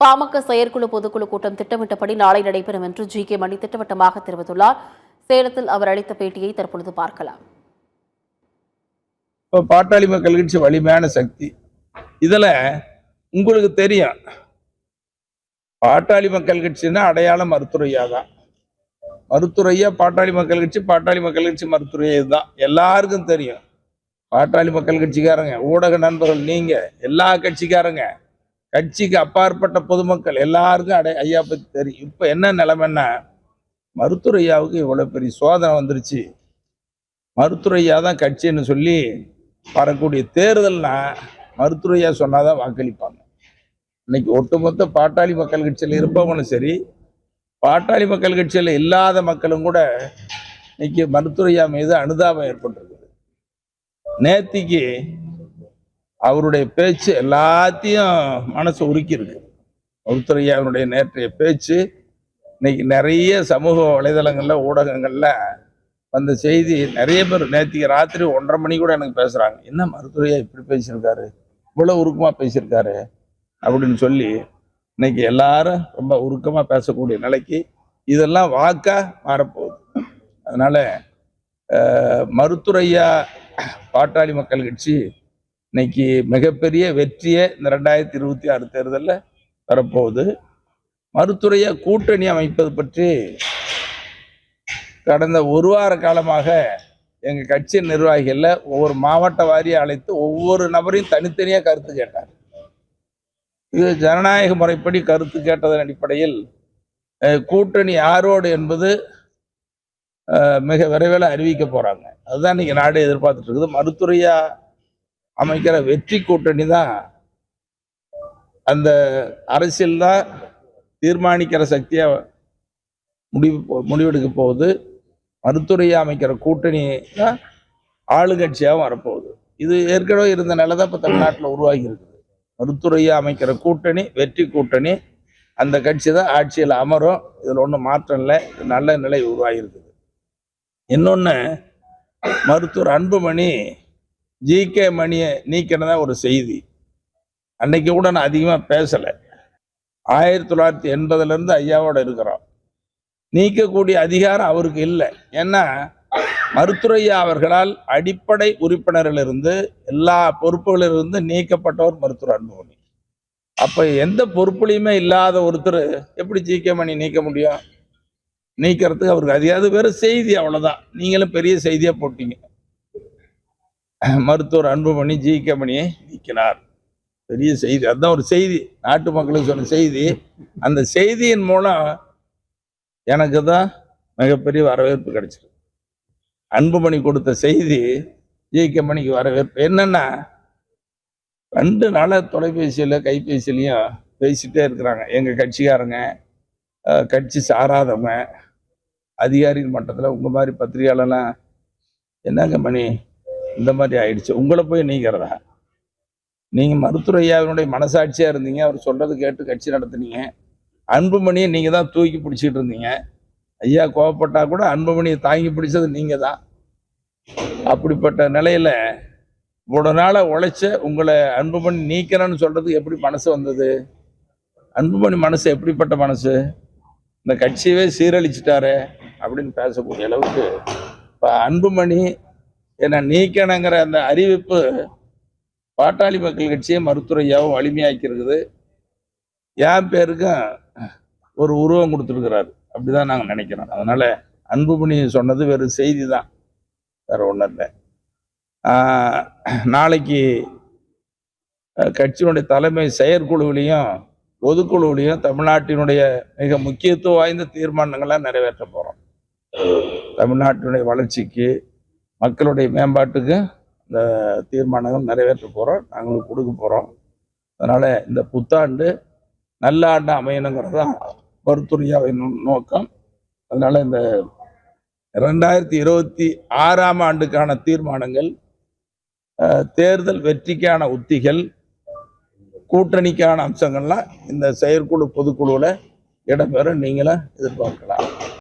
பாமக செயற்குழு பொதுக்குழு கூட்டம் திட்டமிட்டபடி நாளை நடைபெறும் என்று ஜி.கே. மணி திட்டவட்டமாக தெரிவித்துள்ளார். சேலத்தில் அவர் அளித்த பேட்டியை தற்பொழுது பார்க்கலாம். இப்போ பாட்டாளி மக்கள் கட்சி வலிமையான சக்தி. இதுல உங்களுக்கு தெரியும், பாட்டாளி மக்கள் கட்சின்னா அடையாளம் மருத்துவரையா தான். மருத்துவரையா பாட்டாளி மக்கள் கட்சி, பாட்டாளி மக்கள் கட்சி மருத்துவரையா இதுதான் எல்லாருக்கும் தெரியும். பாட்டாளி மக்கள் கட்சிக்காரங்க, ஊடக நண்பர்கள், நீங்க எல்லா கட்சிக்காரங்க, கட்சிக்கு அப்பாற்பட்ட பொதுமக்கள் எல்லாருக்கும் ஐயா பத்தி தெரியும். இப்ப என்ன நிலைமைன்னா, மருத்துவரையாவுக்கு இவ்வளவு பெரிய சோதனை வந்துருச்சு. மருத்துவரையா தான் கட்சின்னு சொல்லி வரக்கூடிய தேர்தல்னா மருத்துவரையா சொன்னாதான் வாக்களிப்பாங்க. இன்னைக்கு ஒட்டுமொத்த பாட்டாளி மக்கள் கட்சியில் இருப்பவங்களும் சரி, பாட்டாளி மக்கள் கட்சியில் இல்லாத மக்களும் கூட இன்னைக்கு மருத்துவரையா மீது அனுதாபம் ஏற்பட்டிருக்குது. நேத்திக்கு அவருடைய பேச்சு எல்லாத்தையும் மனசு உருக்கியிருக்கு. மருத்துவரையாவுடைய நேற்றைய பேச்சு இன்னைக்கு நிறைய சமூக வலைதளங்கள்ல, ஊடகங்கள்ல வந்த செய்தி, நிறைய பேர் நேத்திக்கு ராத்திரி 1:30 மணி கூட எனக்கு பேசுறாங்க, என்ன மருத்துவரையா இப்படி பேசியிருக்காரு, இவ்வளவு உருக்கமா பேசியிருக்காரு அப்படின்னு சொல்லி இன்னைக்கு எல்லாரும் ரொம்ப உருக்கமா பேசக்கூடிய நிலைக்கு இதெல்லாம் வாக்கா மாறப்போகுது. அதனால மருத்துவரையா பாட்டாளி மக்கள் கட்சி இன்னைக்கு மிகப்பெரிய வெற்றியை இந்த 2026 தேர்தலில் வரப்போகுது. மருத்துவரையா கூட்டணி அமைப்பது பற்றி கடந்த ஒரு வார காலமாக எங்க கட்சி நிர்வாகிகள்ல ஒவ்வொரு மாவட்ட வாரியை அழைத்து ஒவ்வொரு நபரையும் தனித்தனியா கருத்து கேட்டார். இது ஜனநாயக முறைப்படி கருத்து கேட்டதன் அடிப்படையில் கூட்டணி யாரோடு என்பது மிக விரைவில் அறிவிக்க போறாங்க. அதுதான் இன்னைக்கு நாடு எதிர்பார்த்துட்டு இருக்குது. மருத்துவரையா அமைக்கிற வெற்றி கூட்டணி தான் அந்த அரசியல் தான் தீர்மானிக்கிற சக்தியா முடிவெடுக்க போகுது. மருத்துவரையா அமைக்கிற கூட்டணி தான் ஆளுங்கட்சியாகவும் வரப்போகுது. இது ஏற்கனவே இருந்த நிலை தான் இப்போ தமிழ்நாட்டில் உருவாகி இருக்குது. மருத்துவரையா அமைக்கிற கூட்டணி வெற்றி கூட்டணி, அந்த கட்சி தான் ஆட்சியில் அமரும். இதில் ஒன்றும் மாற்றம் இல்லை. நல்ல நிலை உருவாகி இருக்குது. இன்னொன்று, மருத்துவர் அன்புமணி ஜி.கே. மணியை நீக்கினதா ஒரு செய்தி. அன்னைக்கு கூட நான் அதிகமாக பேசலை. 1980 ஐயாவோட இருக்கிறோம். நீக்கக்கூடிய அதிகாரம் அவருக்கு இல்லை. ஏன்னா மருத்துவரையா அவர்களால் அடிப்படை உறுப்பினரிலிருந்து எல்லா பொறுப்புகளிலிருந்து நீக்கப்பட்டவர் மருத்துவர் அன்புமணி. அப்ப எந்த பொறுப்புலையுமே இல்லாத ஒருத்தர் எப்படி ஜி.கே. மணி நீக்க முடியும்? நீக்கிறதுக்கு அவருக்கு அதிகாரம் வேற செய்தி, அவ்வளவுதான். நீங்களும் பெரிய செய்தியா போட்டீங்க, மருத்துவர் அன்புமணி ஜி.கே. மணியை நீக்கினார். பெரிய செய்தி, அதுதான் ஒரு செய்தி, நாட்டு மக்களுக்கு சொன்ன செய்தி. அந்த செய்தியின் மூலம் எனக்கு தான் மிகப்பெரிய வரவேற்பு கிடைச்சிருக்கு. அன்புமணி கொடுத்த செய்தி ஜி.கே. மணிக்கு வரவேற்பு. என்னன்னா, 2 நாளா தொலைபேசியில கைபேசியிலையும் பேசிட்டே இருக்கிறாங்க எங்க கட்சிக்காரங்க, கட்சி சாராதவங்க, அதிகாரிகள் மட்டத்தில். உங்க மாதிரி பத்திரிகையாளர்லாம், என்னங்க மணி இந்த மாதிரி ஆயிடுச்சு, உங்களை போய் நீக்கிறதா? நீங்க மருத்துவரையாவினுடைய மனசாட்சியா இருந்தீங்க, அவர் சொல்றது கேட்டு கட்சி நடத்துனீங்க. அன்புமணியை நீங்க தான் தூக்கி பிடிச்சிட்டு இருந்தீங்க. ஐயா கோவப்பட்டா கூட அன்புமணியை தாங்கி பிடிச்சது நீங்க தான். அப்படிப்பட்ட நிலையில இவ்வளவு நாள உழைச்ச உங்களை அன்புமணி நீக்கிறேன்னு சொல்றதுக்கு எப்படி மனசு வந்தது? அன்புமணி மனசு எப்படிப்பட்ட மனசு? இந்த கட்சியவே சீரழிச்சிட்டாரு அப்படின்னு பேசக்கூடிய அளவுக்கு இப்ப அன்புமணி என்ன நீக்கணுங்கிற அந்த அறிவிப்பு பாட்டாளி மக்கள் கட்சியை மருத்துவரையாவும் வலிமையாக்கி இருக்குது. என் பேருக்கும் ஒரு உருவம் கொடுத்துருக்கிறாரு, அப்படிதான் நாங்கள் நினைக்கிறோம். அதனால அன்புமணி சொன்னது வெறும் செய்தி தான், வேற ஒன்றும் இல்லை. நாளைக்கு கட்சியினுடைய தலைமை செயற்குழுவிலையும் பொதுக்குழுவிலையும் தமிழ்நாட்டினுடைய மிக முக்கியத்துவம் வாய்ந்த தீர்மானங்கள்லாம் நிறைவேற்ற போறோம். தமிழ்நாட்டினுடைய வளர்ச்சிக்கு, மக்களுடைய மேம்பாட்டுக்கு இந்த தீர்மானங்கள் நிறைவேற்ற போறோம், நாங்களுக்கு கொடுக்க போறோம். அதனால இந்த புத்தாண்டு நல்ல ஆண்டு அமையணுங்கிறது தான் மருத்துவரையாவின் நோக்கம். அதனால இந்த 2026 ஆண்டுக்கான தீர்மானங்கள், தேர்தல் வெற்றிக்கான உத்திகள், கூட்டணிக்கான அம்சங்கள்லாம் இந்த செயற்குழு பொதுக்குழுவில் இடம்பெற நீங்களும் எதிர்பார்க்கலாம்.